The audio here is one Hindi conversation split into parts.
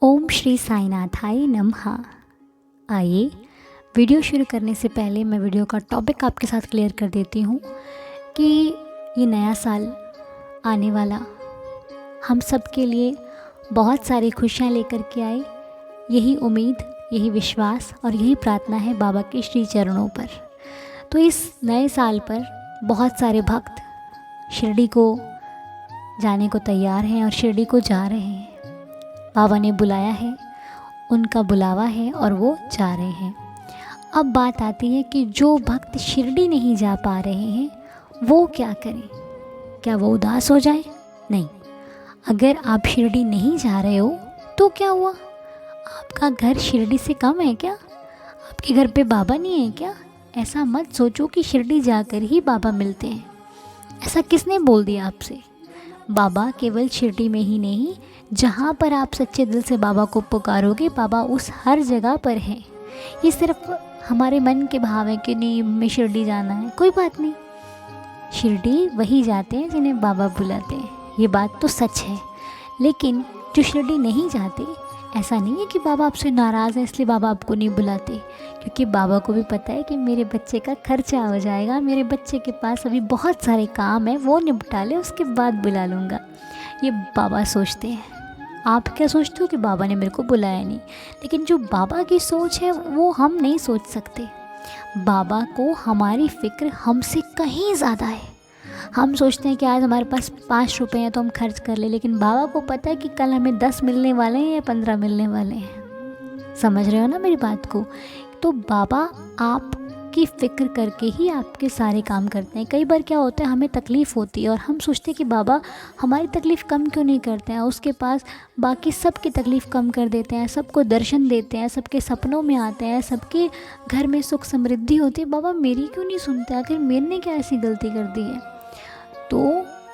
ओम श्री साईनाथाय नमः। आइए वीडियो शुरू करने से पहले मैं वीडियो का टॉपिक आपके साथ क्लियर कर देती हूँ कि ये नया साल आने वाला हम सब के लिए बहुत सारी खुशियाँ लेकर के आए। यही उम्मीद, यही विश्वास और यही प्रार्थना है बाबा के श्री चरणों पर। तो इस नए साल पर बहुत सारे भक्त शिरडी को जाने को तैयार हैं और शिरडी को जा रहे हैं। बाबा ने बुलाया है, उनका बुलावा है और वो जा रहे हैं। अब बात आती है कि जो भक्त शिरडी नहीं जा पा रहे हैं वो क्या करें? क्या वो उदास हो जाए? नहीं। अगर आप शिरडी नहीं जा रहे हो तो क्या हुआ? आपका घर शिरडी से कम है क्या? आपके घर पे बाबा नहीं है क्या? ऐसा मत सोचो कि शिरडी जाकर ही बाबा मिलते हैं। ऐसा किसने बोल दिया आपसे? बाबा केवल शिरडी में ही नहीं, जहाँ पर आप सच्चे दिल से बाबा को पुकारोगे बाबा उस हर जगह पर है। ये सिर्फ हमारे मन के भाव है कि नहीं हमें शिरडी जाना है, कोई बात नहीं। शिरडी वही जाते हैं जिन्हें बाबा बुलाते हैं, ये बात तो सच है। लेकिन जो शिरडी नहीं जाते, ऐसा नहीं है कि बाबा आपसे नाराज़ है इसलिए बाबा आपको नहीं बुलाते, क्योंकि बाबा को भी पता है कि मेरे बच्चे का खर्चा हो जाएगा, मेरे बच्चे के पास अभी बहुत सारे काम है, वो निपटा ले उसके बाद बुला लूँगा। ये बाबा सोचते हैं। आप क्या सोचते हो कि बाबा ने मेरे को बुलाया नहीं? लेकिन जो बाबा की सोच है वो हम नहीं सोच सकते। बाबा को हमारी फ़िक्र हमसे कहीं ज़्यादा है। हम सोचते हैं कि आज हमारे पास 5 रुपए हैं तो हम खर्च कर ले, लेकिन बाबा को पता है कि कल हमें 10 मिलने वाले हैं या 15 मिलने वाले हैं। समझ रहे हो ना मेरी बात को? तो बाबा आपकी फ़िक्र करके ही आपके सारे काम करते हैं। कई बार क्या होता है, हमें तकलीफ़ होती है और हम सोचते हैं कि बाबा हमारी तकलीफ़ कम क्यों नहीं करते हैं। उसके पास बाकी सब की तकलीफ़ कम कर देते हैं, सबको दर्शन देते हैं, सबके सपनों में आते हैं, सबके घर में सुख समृद्धि होती है। बाबा मेरी क्यों नहीं सुनते? आखिर मैंने क्या ऐसी गलती कर दी है? तो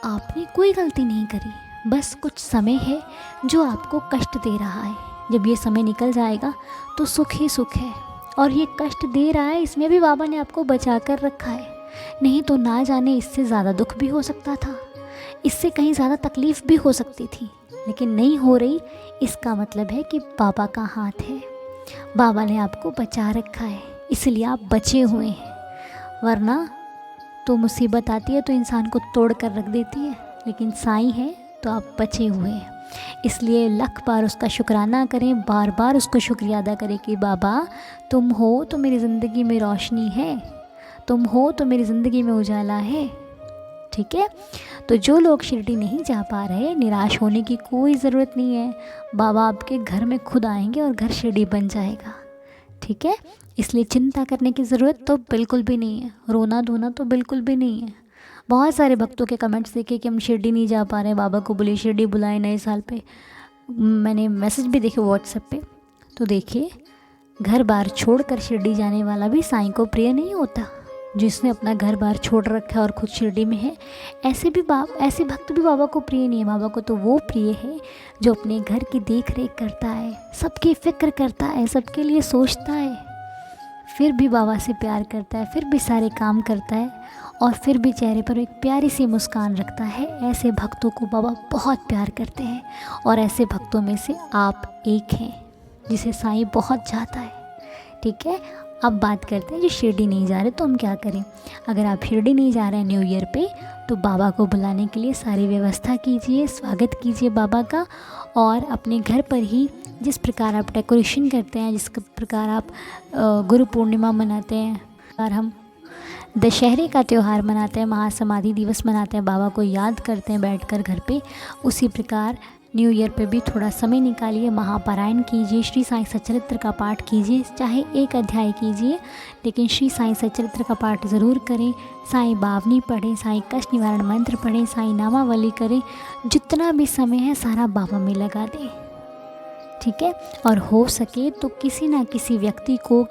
आपने कोई गलती नहीं करी, बस कुछ समय है जो आपको कष्ट दे रहा है। जब ये समय निकल जाएगा तो सुख ही सुख है। और ये कष्ट दे रहा है, इसमें भी बाबा ने आपको बचा कर रखा है। नहीं तो ना जाने इससे ज़्यादा दुख भी हो सकता था, इससे कहीं ज़्यादा तकलीफ़ भी हो सकती थी, लेकिन नहीं हो रही। इसका मतलब है कि बाबा का हाथ है, बाबा ने आपको बचा रखा है, इसलिए आप बचे हुए हैं। वरना तो मुसीबत आती है तो इंसान को तोड़ कर रख देती है, लेकिन साईं है तो आप बचे हुए हैं। इसलिए लख बार उसका शुक्राना करें, बार बार उसको शुक्रिया अदा करें कि बाबा तुम हो तो मेरी ज़िंदगी में रोशनी है, तुम हो तो मेरी ज़िंदगी में उजाला है। ठीक है? तो जो लोग शिरडी नहीं जा पा रहे, निराश होने की कोई ज़रूरत नहीं है। बाबा आपके घर में खुद आएंगे और घर शिरडी बन जाएगा। ठीक है? इसलिए चिंता करने की ज़रूरत तो बिल्कुल भी नहीं है, रोना धोना तो बिल्कुल भी नहीं है। बहुत सारे भक्तों के कमेंट्स देखे कि हम शिरडी नहीं जा पा रहे हैं, बाबा को बोले शिरडी बुलाए नए साल पे। मैंने मैसेज भी देखे व्हाट्सएप पे। तो देखिए, घर बार छोड़ कर शिरडी जाने वाला भी साईं को प्रिय नहीं होता। जिसने अपना घर बार छोड़ रखा है और खुद शिरडी में है, ऐसे भक्त भी बाबा को प्रिय नहीं है। बाबा को तो वो प्रिय है जो अपने घर की देख रेख करता है, सबकी फ़िक्र करता है, सबके लिए सोचता है, फिर भी बाबा से प्यार करता है, फिर भी सारे काम करता है और फिर भी चेहरे पर एक प्यारी सी मुस्कान रखता है। ऐसे भक्तों को बाबा बहुत प्यार करते हैं और ऐसे भक्तों में से आप एक हैं जिसे साईं बहुत चाहता है। ठीक है? अब बात करते हैं जो शिरडी नहीं जा रहे तो हम क्या करें। अगर आप शिरडी नहीं जा रहे हैं न्यू ईयर पे, तो बाबा को बुलाने के लिए सारी व्यवस्था कीजिए, स्वागत कीजिए बाबा का। और अपने घर पर ही जिस प्रकार आप डेकोरेशन करते हैं, जिस प्रकार आप गुरु पूर्णिमा मनाते हैं और हम दशहरे का त्यौहार मनाते हैं, महासमाधि दिवस मनाते हैं, बाबा को याद करते हैं बैठकर घर पे, उसी प्रकार न्यू ईयर पे भी थोड़ा समय निकालिए, महापारायण कीजिए, श्री साईं सच्चरित्र का पाठ कीजिए। चाहे एक अध्याय कीजिए, लेकिन श्री साईं सच्चरित्र का पाठ ज़रूर करें। साईं बावनी पढ़ें, साईं कष्ट निवारण मंत्र पढ़ें, साईं नामावली करें। जितना भी समय है सारा बाबा में लगा दें। ठीक है? और हो सके तो किसी ना किसी व्यक्ति को,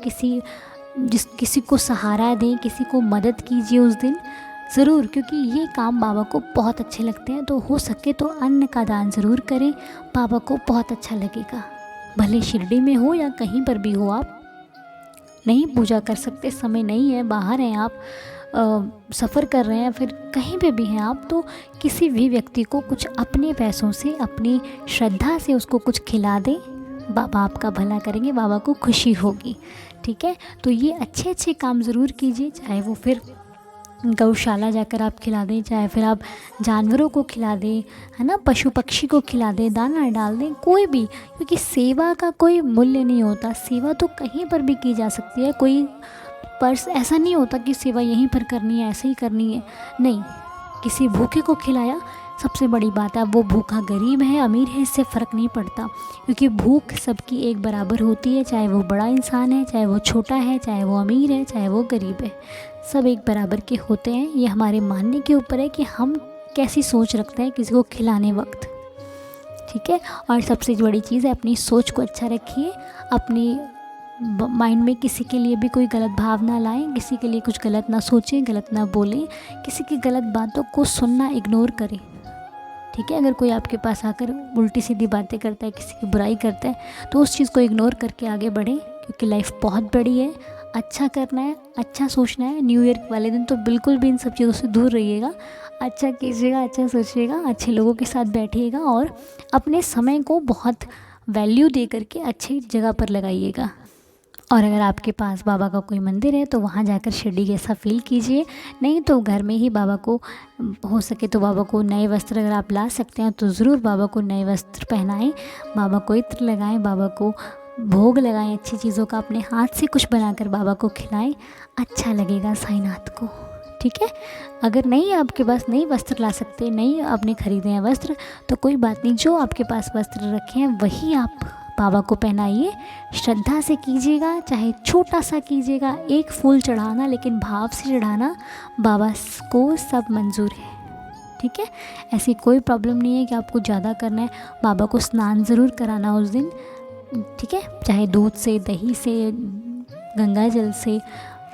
किसी को सहारा दें, किसी को मदद कीजिए उस दिन ज़रूर, क्योंकि ये काम बाबा को बहुत अच्छे लगते हैं। तो हो सके तो अन्न का दान ज़रूर करें, बाबा को बहुत अच्छा लगेगा। भले शिरडी में हो या कहीं पर भी हो, आप नहीं पूजा कर सकते, समय नहीं है, बाहर हैं आप, सफ़र कर रहे हैं, फिर कहीं पे भी हैं आप, तो किसी भी व्यक्ति को कुछ अपने पैसों से, अपनी श्रद्धा से उसको कुछ खिला दें, बाबा आपका भला करेंगे, बाबा को खुशी होगी। ठीक है, तो ये अच्छे अच्छे काम ज़रूर कीजिए, चाहे वो फिर गौशाला जाकर आप खिला दें, चाहे फिर आप जानवरों को खिला दें, है ना, पशु पक्षी को खिला दें, दाना डाल दें, कोई भी, क्योंकि सेवा का कोई मूल्य नहीं होता। सेवा तो कहीं पर भी की जा सकती है, कोई पर्स ऐसा नहीं होता कि सेवा यहीं पर करनी है, ऐसे ही करनी है, नहीं। किसी भूखे को खिलाया सबसे बड़ी बात है। अब वो भूखा गरीब है अमीर है इससे फ़र्क नहीं पड़ता, क्योंकि भूख सबकी एक बराबर होती है, चाहे वो बड़ा इंसान है, चाहे वो छोटा है, चाहे वो अमीर है, चाहे वो गरीब है, सब एक बराबर के होते हैं। ये हमारे मानने के ऊपर है कि हम कैसी सोच रखते हैं किसी को खिलाने वक्त। ठीक है, और सबसे बड़ी चीज़ है अपनी सोच को अच्छा रखिए, अपनी माइंड में किसी के लिए भी कोई गलत भाव ना लाएं, किसी के लिए कुछ गलत ना सोचें, गलत ना बोलें, किसी की गलत बातों को सुनना इग्नोर करें। ठीक है, अगर कोई आपके पास आकर उल्टी सीधी बातें करता है, किसी की बुराई करता है, तो उस चीज़ को इग्नोर करके आगे बढ़ें, क्योंकि लाइफ बहुत बड़ी है। अच्छा करना है, अच्छा सोचना है। न्यू ईयर वाले दिन तो बिल्कुल भी इन सब चीज़ों से दूर रहिएगा, अच्छा कीजिएगा, अच्छा सोचिएगा, अच्छे लोगों के साथ बैठिएगा और अपने समय को बहुत वैल्यू दे करके अच्छी जगह पर लगाइएगा। और अगर आपके पास बाबा का कोई मंदिर है तो वहाँ जाकर शिरडी जैसा फील कीजिए, नहीं तो घर में ही बाबा को, हो सके तो बाबा को नए वस्त्र अगर आप ला सकते हैं तो ज़रूर बाबा को नए वस्त्र पहनाएं, बाबा को इत्र लगाएं, बाबा को भोग लगाएं, अच्छी चीज़ों का अपने हाथ से कुछ बनाकर बाबा को खिलाएं, अच्छा लगेगा साईनाथ को। ठीक है, अगर नहीं आपके पास नहीं वस्त्र ला सकते, नहीं आपने खरीदे हैं वस्त्र, तो कोई बात नहीं, जो आपके पास वस्त्र रखे हैं वही आप बाबा को पहनाइए, श्रद्धा से कीजिएगा, चाहे छोटा सा कीजिएगा, एक फूल चढ़ाना, लेकिन भाव से चढ़ाना, बाबा को सब मंजूर है। ठीक है, ऐसी कोई प्रॉब्लम नहीं है कि आपको ज़्यादा करना है। बाबा को स्नान ज़रूर कराना उस दिन, ठीक है, चाहे दूध से, दही से, गंगा जल से,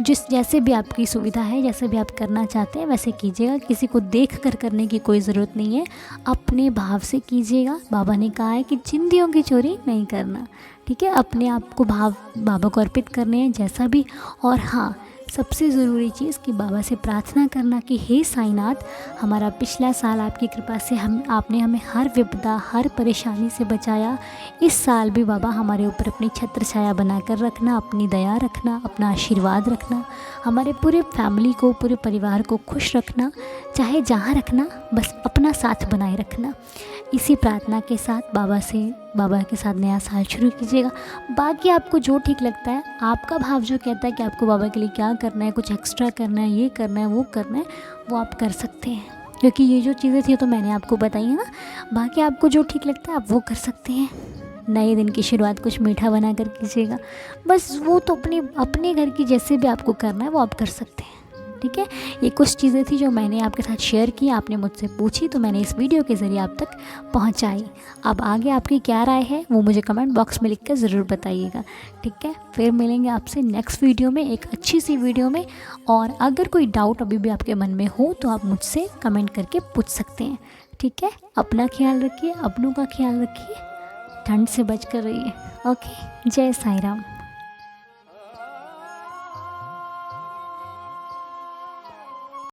जैसे भी आपकी सुविधा है, जैसे भी आप करना चाहते हैं वैसे कीजिएगा। किसी को देख कर करने की कोई ज़रूरत नहीं है, अपने भाव से कीजिएगा। बाबा ने कहा है कि चिंदियों की चोरी नहीं करना। ठीक है, अपने आप को भाव बाबा को अर्पित करने हैं जैसा भी। और हाँ, सबसे ज़रूरी चीज़ कि बाबा से प्रार्थना करना कि हे साईनाथ, हमारा पिछला साल आपकी कृपा से आपने हमें हर विपदा, हर परेशानी से बचाया। इस साल भी बाबा हमारे ऊपर अपनी छत्र छाया बनाकर रखना, अपनी दया रखना, अपना आशीर्वाद रखना, हमारे पूरे फैमिली को, पूरे परिवार को खुश रखना, चाहे जहाँ रखना, बस अपना साथ बनाए रखना। इसी प्रार्थना के साथ बाबा के साथ नया साल शुरू कीजिएगा। बाकी आपको जो ठीक लगता है, आपका भाव जो कहता है कि आपको बाबा के लिए क्या करना है, कुछ एक्स्ट्रा करना है, ये करना है, वो करना है, वो आप कर सकते हैं, क्योंकि ये जो चीज़ें थी तो मैंने आपको बताई है ना। बाकी आपको जो ठीक लगता है आप वो कर सकते हैं। नए दिन की शुरुआत कुछ मीठा बना कर कीजिएगा, बस वो तो अपने घर की जैसे भी आपको करना है वो आप कर सकते हैं। ठीक है, ये कुछ चीज़ें थी जो मैंने आपके साथ शेयर की, आपने मुझसे पूछी तो मैंने इस वीडियो के ज़रिए आप तक पहुंचाई। अब आगे आपकी क्या राय है वो मुझे कमेंट बॉक्स में लिखकर ज़रूर बताइएगा। ठीक है, फिर मिलेंगे आपसे नेक्स्ट वीडियो में, एक अच्छी सी वीडियो में। और अगर कोई डाउट अभी भी आपके मन में हो तो आप मुझसे कमेंट करके पूछ सकते हैं। ठीक है, अपना ख्याल रखिए, अपनों का ख्याल रखिए, ठंड से बच कर रहिए। ओके, जय साईं राम।